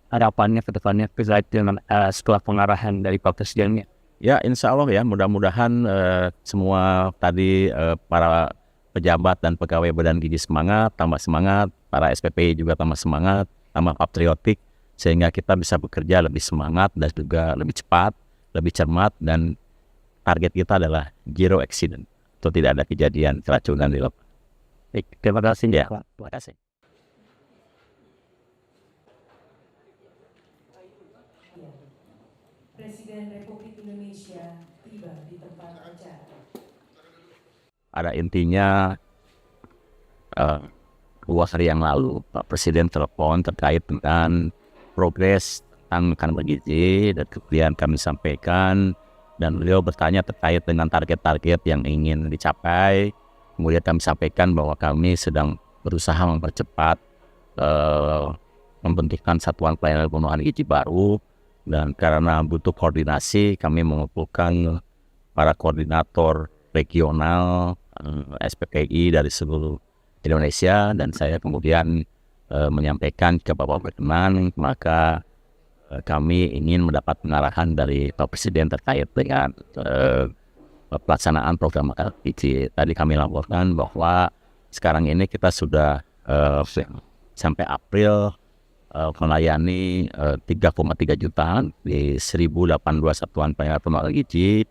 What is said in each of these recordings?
harapannya ke depannya terkait dengan setelah pengarahan dari Pak Presidennya? Ya, insya Allah ya, mudah-mudahan semua tadi para pejabat dan pegawai Badan Gizi tambah semangat, para SPPI juga tambah semangat, tambah patriotik, sehingga kita bisa bekerja lebih semangat dan juga lebih cepat, lebih cermat, dan target kita adalah zero accident, atau tidak ada kejadian keracunan di lapangan. Baik, terima kasih Ya, Pak. terima kasih. Presiden Republik Indonesia tiba di tempat acara. Ada intinya, 2 hari yang lalu Pak Presiden telepon terkait dengan progres tentang makanan bergizi, dan kemudian kami sampaikan, dan beliau bertanya terkait dengan target-target yang ingin dicapai. Kemudian kami sampaikan bahwa kami sedang berusaha mempercepat membentukkan satuan pelayanan pemenuhan gizi baru, dan karena butuh koordinasi kami mengumpulkan para koordinator regional SPPI dari seluruh Indonesia, dan saya kemudian menyampaikan ke Bapak Berkenan, maka kami ingin mendapat pengarahan dari Pak Presiden terkait dengan pelaksanaan program makanan gizi. Tadi kami laporkan bahwa sekarang ini kita sudah sampai April melayani 3,3 juta di 1082 satuan pelayanan pemenuhan gizi,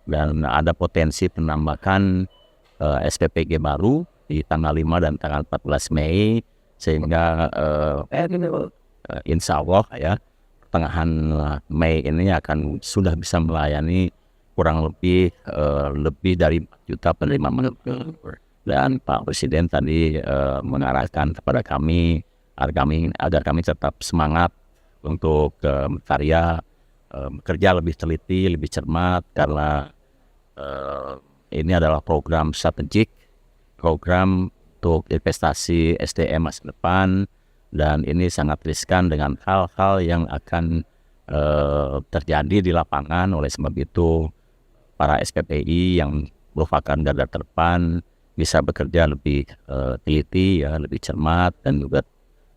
dan ada potensi penambahan SPPG baru di tanggal 5 dan tanggal 14 Mei, sehingga insya Allah ya pertengahan Mei ini akan sudah bisa melayani kurang lebih dari 4 juta penerima manfaat. Dan Pak Presiden tadi mengarahkan kepada kami agar kami tetap semangat untuk berkarya, bekerja lebih teliti, lebih cermat, karena ini adalah program strategik, program untuk investasi SDM masa depan, dan ini sangat riskan dengan hal-hal yang akan terjadi di lapangan. Oleh sebab itu, para SPPI yang merupakan garda terdepan bisa bekerja lebih teliti, ya, lebih cermat, dan juga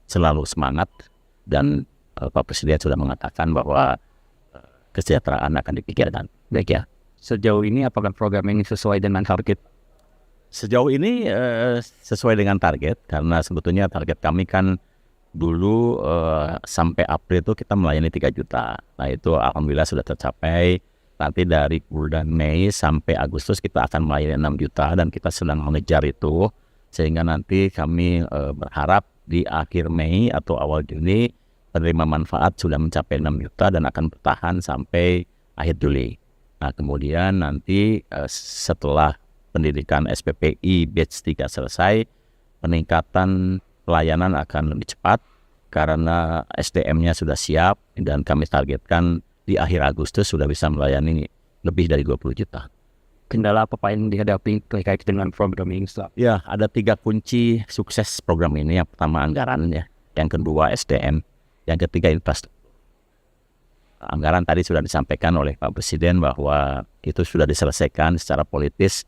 selalu semangat. Dan Pak Presiden sudah mengatakan bahwa kesejahteraan akan dipikirkan. Baik ya, sejauh ini apakah program ini sesuai dengan target? Sejauh ini sesuai dengan target, karena sebetulnya target kami kan dulu sampai April itu kita melayani 3 juta. Nah itu alhamdulillah sudah tercapai. Nanti dari bulan Mei sampai Agustus kita akan melayani 6 juta, dan kita sedang mengejar itu, sehingga nanti kami berharap di akhir Mei atau awal Juni penerima manfaat sudah mencapai 6 juta dan akan bertahan sampai akhir Juli. Nah kemudian nanti setelah pendidikan SPPI batch 3 selesai, peningkatan pelayanan akan lebih cepat karena SDM-nya sudah siap, dan kami targetkan di akhir Agustus sudah bisa melayani lebih dari 20 juta. Kendala apa yang dihadapi terkait dengan program ini? Ya, ada 3 kunci sukses program ini. Yang pertama anggaran, ya. Yang kedua SDM, yang ketiga infrastruktur. Anggaran tadi sudah disampaikan oleh Pak Presiden bahwa itu sudah diselesaikan secara politis.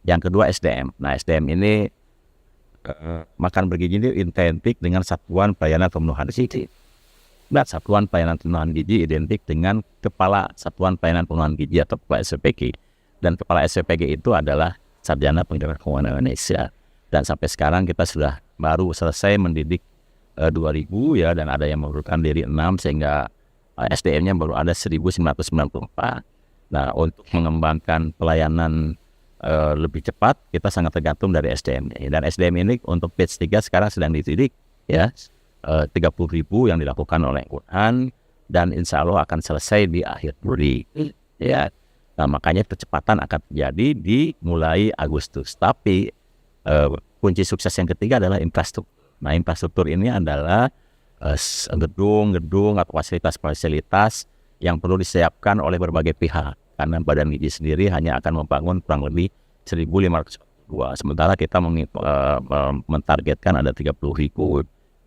Yang kedua SDM. Nah SDM ini makan bergizi ini identik dengan satuan pelayanan pemenuhan gizi. Nah, satuan pelayanan pemenuhan gizi identik dengan kepala satuan pelayanan pemenuhan gizi atau kepala SPPG. Dan kepala SPPG itu adalah Sarjana Pendidikan Keuangan Indonesia. Dan sampai sekarang kita sudah baru selesai mendidik 2.000 ya, dan ada yang mengundurkan diri 6, sehingga SDM-nya baru ada 1.994. Nah untuk mengembangkan pelayanan lebih cepat, kita sangat tergantung dari SDM. Dan SDM ini untuk batch 3 sekarang sedang dididik ya, 30.000 yang dilakukan oleh Quran, dan insya Allah akan selesai di akhir Juli ya. Nah makanya percepatan akan terjadi di mulai Agustus. Tapi kunci sukses yang ketiga adalah infrastruktur. Nah infrastruktur ini adalah gedung atau fasilitas-fasilitas yang perlu disiapkan oleh berbagai pihak. Karena Badan Gizi sendiri hanya akan membangun kurang lebih 1.502. Sementara kita mentargetkan ada 30.000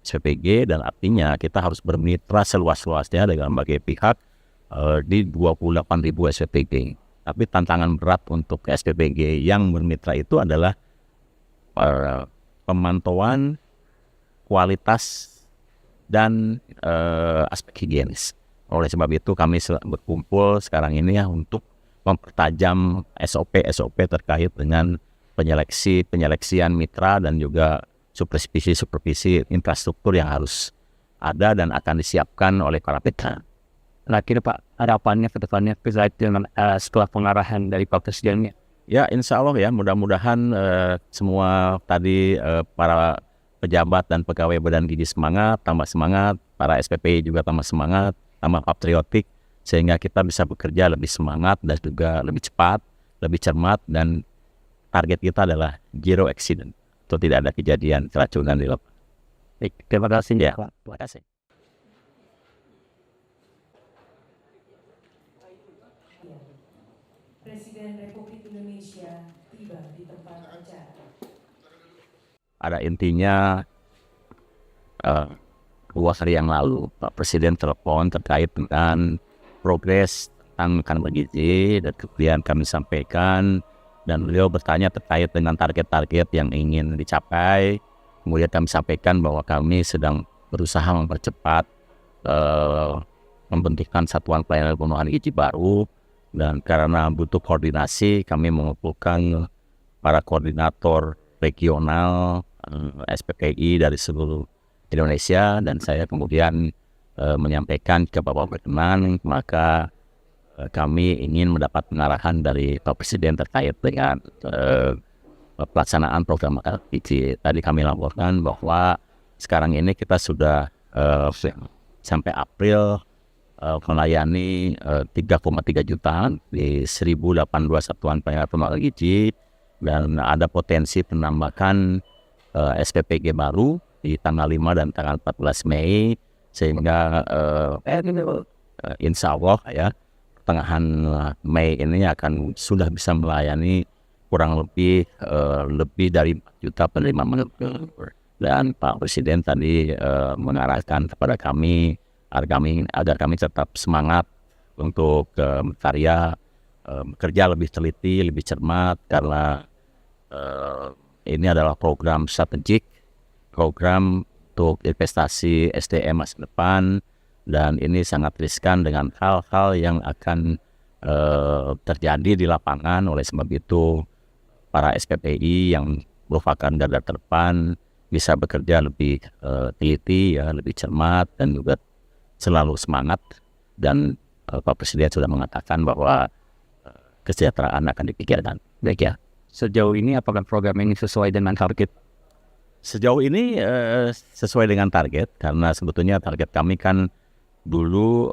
SPPG, dan artinya kita harus bermitra seluas-luasnya dengan berbagai pihak di 28.000 SPPG. Tapi tantangan berat untuk SPPG yang bermitra itu adalah pemantauan kualitas dan aspek higienis. Oleh sebab itu kami berkumpul sekarang ini ya untuk mempertajam SOP terkait dengan penyeleksian mitra dan juga supervisi infrastruktur yang harus ada dan akan disiapkan oleh para mitra. Nah, kira Pak, harapannya ke depannya terkait dengan setelah pengarahan dari Pak Presidennya. Ya, insya Allah ya, mudah-mudahan semua tadi para pejabat dan pegawai Badan Gizi tambah semangat, para SPPI juga tambah semangat, tambah patriotik, sehingga kita bisa bekerja lebih semangat dan juga lebih cepat, lebih cermat, dan target kita adalah zero accident, atau tidak ada kejadian keracunan di lapangan. Baik, terima kasih Ya, Pak. terima kasih. Presiden Republik Indonesia tiba di tempat acara. Ada intinya 2 hari yang lalu Pak Presiden telepon terkait dengan progres tentang kandungan gizi, dan kemudian kami sampaikan dan beliau bertanya terkait dengan target-target yang ingin dicapai. Kemudian kami sampaikan bahwa kami sedang berusaha mempercepat membentukkan satuan pelayanan pemenuhan gizi baru, dan karena butuh koordinasi kami mengumpulkan para koordinator regional SPPI dari seluruh Indonesia, dan saya kemudian menyampaikan ke Bapak berkenan, maka kami ingin mendapat pengarahan dari Pak Presiden terkait dengan pelaksanaan program makan gizi. Tadi kami laporkan bahwa sekarang ini kita sudah sampai April melayani 3,3 juta di 1082 satuan pelayanan pemenuhan gizi, dan ada potensi penambahan SPPG baru di tanggal 5 dan tanggal 14 Mei, sehingga insya Allah ya pertengahan Mei ini akan sudah bisa melayani kurang lebih dari 4 juta penerima manfaat. Dan Pak Presiden tadi mengarahkan kepada kami agar kami tetap semangat untuk berkarya, bekerja lebih teliti, lebih cermat, karena ini adalah program strategik, program untuk investasi SDM masa depan, dan ini sangat riskan dengan hal-hal yang akan terjadi di lapangan. Oleh sebab itu para SPPI yang merupakan garda terdepan bisa bekerja lebih teliti, ya, lebih cermat, dan juga selalu semangat. Dan Pak Presiden sudah mengatakan bahwa kesejahteraan akan dipikirkan. Baik ya. Sejauh ini apakah program ini sesuai dengan target? Sejauh ini sesuai dengan target, karena sebetulnya target kami kan dulu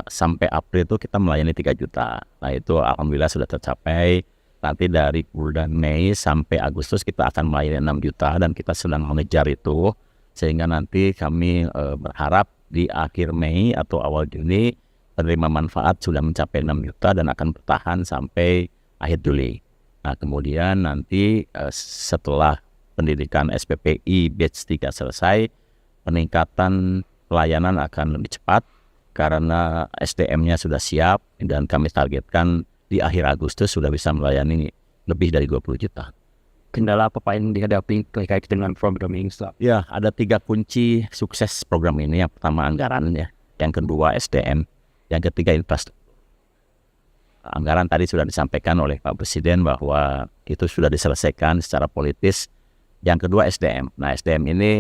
sampai April itu kita melayani 3 juta. Nah itu alhamdulillah sudah tercapai. Nanti dari bulan Mei sampai Agustus kita akan melayani 6 juta, dan kita sedang mengejar itu, sehingga nanti kami berharap di akhir Mei atau awal Juni penerima manfaat sudah mencapai 6 juta dan akan bertahan sampai akhir Juli. Nah kemudian nanti setelah pendidikan SPPI batch 3 selesai, peningkatan pelayanan akan lebih cepat karena SDM-nya sudah siap, dan kami targetkan di akhir Agustus sudah bisa melayani lebih dari 20 juta. Kendala apa Pak yang dihadapi terkait dengan program ini? Ya, ada 3 kunci sukses program ini. Yang pertama anggaran, ya. Yang kedua SDM, yang ketiga infrastruktur. Anggaran tadi sudah disampaikan oleh Pak Presiden bahwa itu sudah diselesaikan secara politis. Yang kedua SDM. Nah SDM ini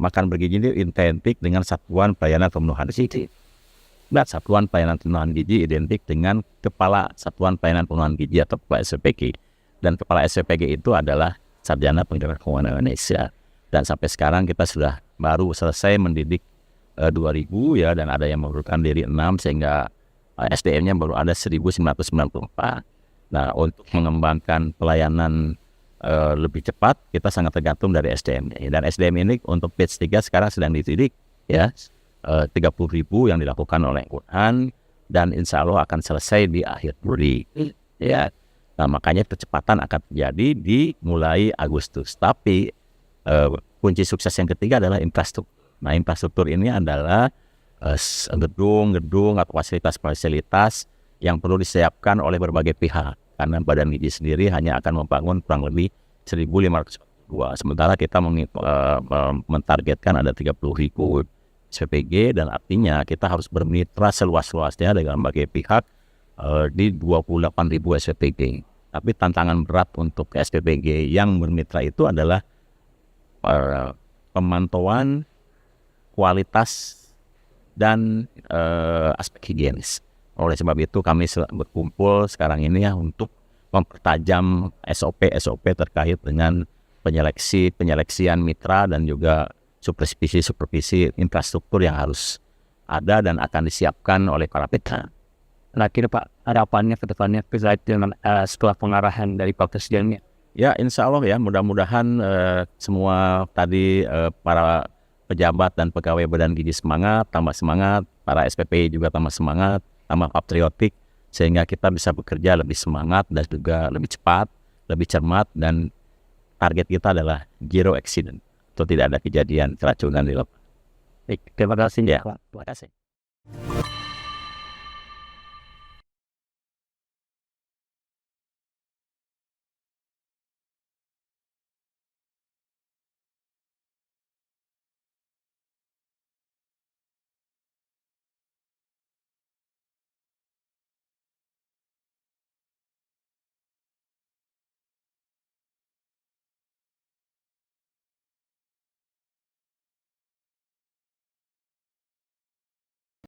makan bergizi ini identik dengan satuan pelayanan pemenuhan gizi. Nah satuan pelayanan pemenuhan gizi identik dengan kepala satuan pelayanan pemenuhan gizi atau kepala SPPG. Dan kepala SPPG itu adalah Sarjana Pendidikan Keuangan Indonesia. Dan sampai sekarang kita sudah baru selesai mendidik 2.000 ya, dan ada yang mengundurkan diri 6, sehingga SDM-nya baru ada 1.994. Nah untuk mengembangkan pelayanan lebih cepat, kita sangat tergantung dari SDM. Dan SDM ini untuk batch 3 sekarang sedang dididik ya, 30.000 yang dilakukan oleh Quran, dan insya Allah akan selesai di akhir Juli ya. Nah makanya percepatan akan terjadi di mulai Agustus. Tapi kunci sukses yang ketiga adalah infrastruktur. Nah infrastruktur ini adalah gedung-gedung atau fasilitas-fasilitas yang perlu disiapkan oleh berbagai pihak. Karena Badan Gizi sendiri hanya akan membangun kurang lebih 1.500 Sementara kita mentargetkan ada 30.000 SPPG, dan artinya kita harus bermitra seluas-luasnya dengan berbagai pihak di 28.000 SPPG. Tapi tantangan berat untuk SPPG yang bermitra itu adalah pemantauan kualitas dan aspek higienis. Oleh sebab itu kami berkumpul sekarang ini ya untuk mempertajam SOP terkait dengan penyeleksian mitra dan juga supervisi infrastruktur yang harus ada dan akan disiapkan oleh para mitra. Nah, kira Pak, harapannya ke depannya terkait dengan setelah pengarahan dari Pak Presidennya? Ya, insya Allah ya, mudah-mudahan semua tadi para pejabat dan pegawai Badan Gizi tambah semangat, para SPP juga tambah semangat, tambah patriotik, sehingga kita bisa bekerja lebih semangat dan juga lebih cepat, lebih cermat, dan target kita adalah zero accident, atau tidak ada kejadian keracunan di lapangan. Baik, terima kasih Ya, Pak. terima kasih.